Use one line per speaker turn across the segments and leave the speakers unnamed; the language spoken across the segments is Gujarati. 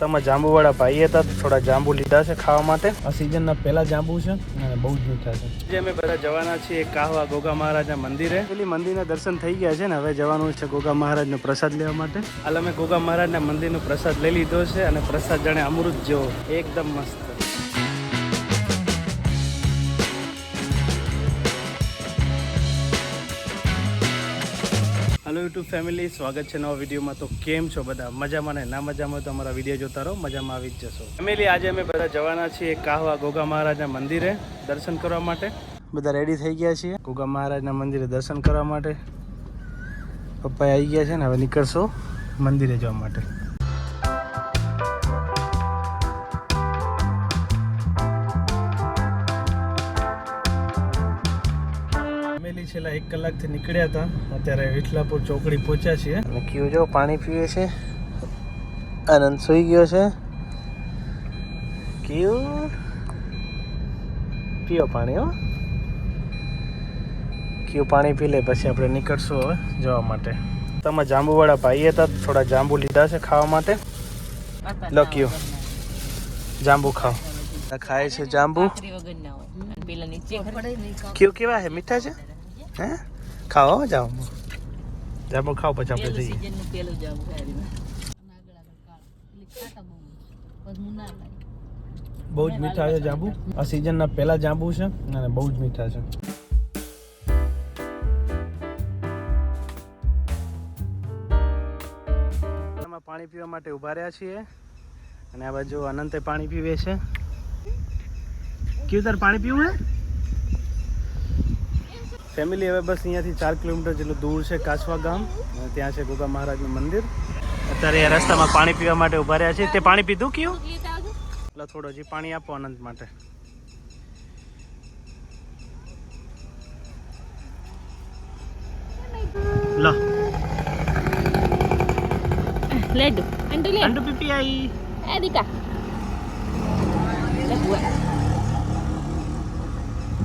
તમે જાંબુવાળા ભાઈ હતા તો થોડા જાંબુ લીધા છે ખાવા માટે. આ સિઝનના પહેલા જાંબુ છે અને બહુ જ મીઠા છે. આજે અમે બધા જવાના છીએ કાહવા ગોગા મહારાજના મંદિરે. પેલી મંદિરના દર્શન થઈ ગયા છે ને હવે જવાનું છે ગોગા મહારાજનો પ્રસાદ લેવા માટે. હાલ અમે ગોગા મહારાજના મંદિરનો પ્રસાદ લઈ લીધો છે અને પ્રસાદ જાણે અમૃત જેવો એકદમ મસ્ત. હેલો યુટ્યુબ ફેમિલી, સ્વાગત છે નવા વિડીયોમાં. તો કેમ છો બધા? મજામાં ને? ના મજામાં તો અમારા વિડીયો જોતા રહો, મજામાં આવી જ જશો. ફેમિલી આજે અમે બધા જવાના છીએ કાહવા ગોગા મહારાજના મંદિરે દર્શન કરવા માટે. બધા રેડી થઈ ગયા છીએ ગોગા મહારાજના મંદિરે દર્શન કરવા માટે. પપ્પા આવી ગયા છે ને હવે નીકળશો મંદિરે જવા માટે. છેલ્લા 1 કલાકથી નીકળ્યા હતા, અત્યારે વિઠલાપુર ચોકડી પહોંચ્યા છીએ. અને ક્યુ જો પાણી પીવે છે, આનંદ સૂઈ ગયો છે. ક્યુ પીઓ પાણી. હો ક્યુ પાણી પી લે પછી આપણે નીકળશું હવે જવા માટે. તમે જાંબુવાળા ભાઈ હતા તો થોડા જાંબુ લીધા છે ખાવા માટે. લો ક્યુ જાંબુ ખાઓ. ખાય છે જાંબુ. ક્યુ કેવા છે? મીઠા છે? હે ખાઓ જાંબુ. જાંબુ ખાઓ પછી આપણે જઈએ. બહુ જ મીઠા છે જાંબુ. આ સિઝનના પહેલા જાંબુ છે અને બહુ જ મીઠા છે. પાણી પીવા માટે ઉભા રહ્યા છીએ અને આ બાજુ અનંતે પાણી પીવે છે. કેવું તાર પાણી પીવું હે? ફેમિલી હવે બસ અહીંયાથી 4 કિલોમીટર જેટલું દૂર છે કાસવા ગામ, અને ત્યાં છે ગોગા મહારાજનું મંદિર. અત્યારે આ રસ્તામાં પાણી પીવા માટે ઉભા રહ્યા છે. તે પાણી પીધું કયું? એટલે થોડો હજી પાણી આપો અનંત માટે. લો
Ledo, andu le.
અંડુ પીપી આઈ.
Dika.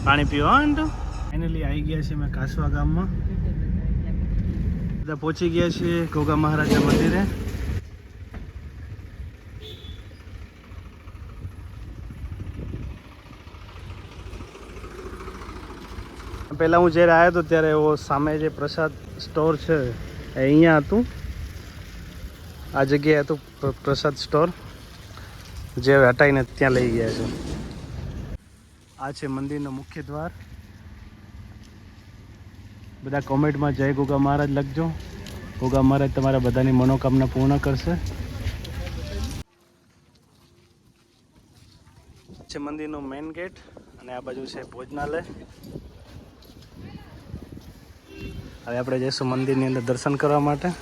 પાણી પીવો અંડુ. ફાઇનલી આવી ગયા છે અમે કાસવા ગામમાં. બધા પહોંચી ગયા છીએ ગોગા મહારાજના મંદિરે. પહેલાં હું જ્યારે આવ્યો હતો ત્યારે એવો સામે જે પ્રસાદ સ્ટોર છે એ અહીંયા હતું. આ જગ્યાએ હતું પ્રસાદ સ્ટોર, જે હવે હટાવીને ત્યાં લઈ ગયા છે. આ છે મંદિરનો મુખ્ય દ્વાર. બધા કોમેન્ટમાં જય ગોગા મહારાજ લખજો. ગોગા મહારાજ તમારા બધાની મનોકામના પૂર્ણ કરશે. છે મંદિરનો મેઇન ગેટ અને આ બાજુ છે ભોજનાલય. હવે આપણે જઈશું મંદિરની અંદર દર્શન કરવા માટે.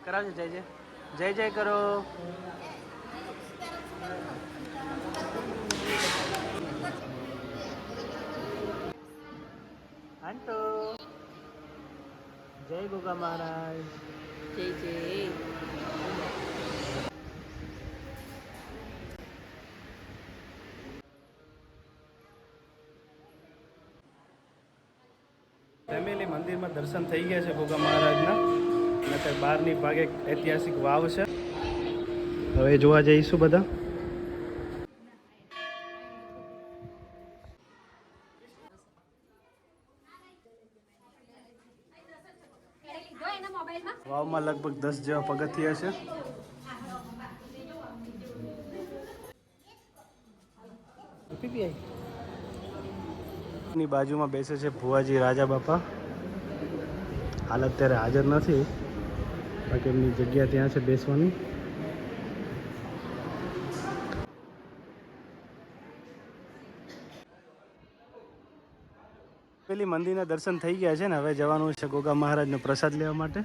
કરાવજો જય જય. જય જય કરો. આંટો જય ગોગા મહારાજ.
જય જય.
ફેમિલી મંદિર મંદિરમાં દર્શન થઈ ગયા છે ગોગા મહારાજના અને અત્યારે બહારની ભાગે એક ઐતિહાસિક વાવ છે. હવે જોવા જઈશું બધા. વાવમાં લગભગ 10 જેવા પગથિયા છે. ની બાજુમાં બેસે છે ભુવાજી રાજા બાપા. હાલ અત્યારે હાજર નથી, બાકી એમની જગ્યા ત્યાં છે બેસવાની. પેલી મંદિરના દર્શન થઈ ગયા છે ને હવે જવાનું છે ગોગા મહારાજનો પ્રસાદ લેવા માટે.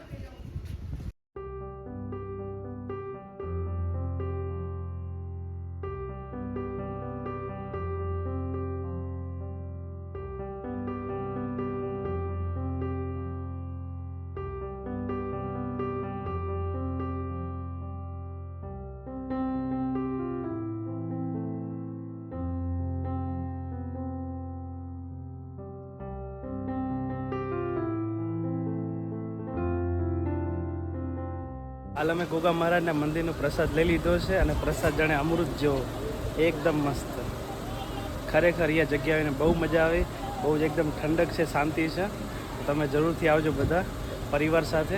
હાલ અમે ગોગા મહારાજના મંદિરનો પ્રસાદ લઈ લીધો છે અને પ્રસાદ જાણે અમૃત જેવો, એકદમ મસ્ત. ખરેખર અહીંયા જગ્યા આવીને બહુ મજા આવે, બહુ જ એકદમ ઠંડક છે, શાંતિ છે. તમે જરૂરથી આવજો બધા પરિવાર સાથે.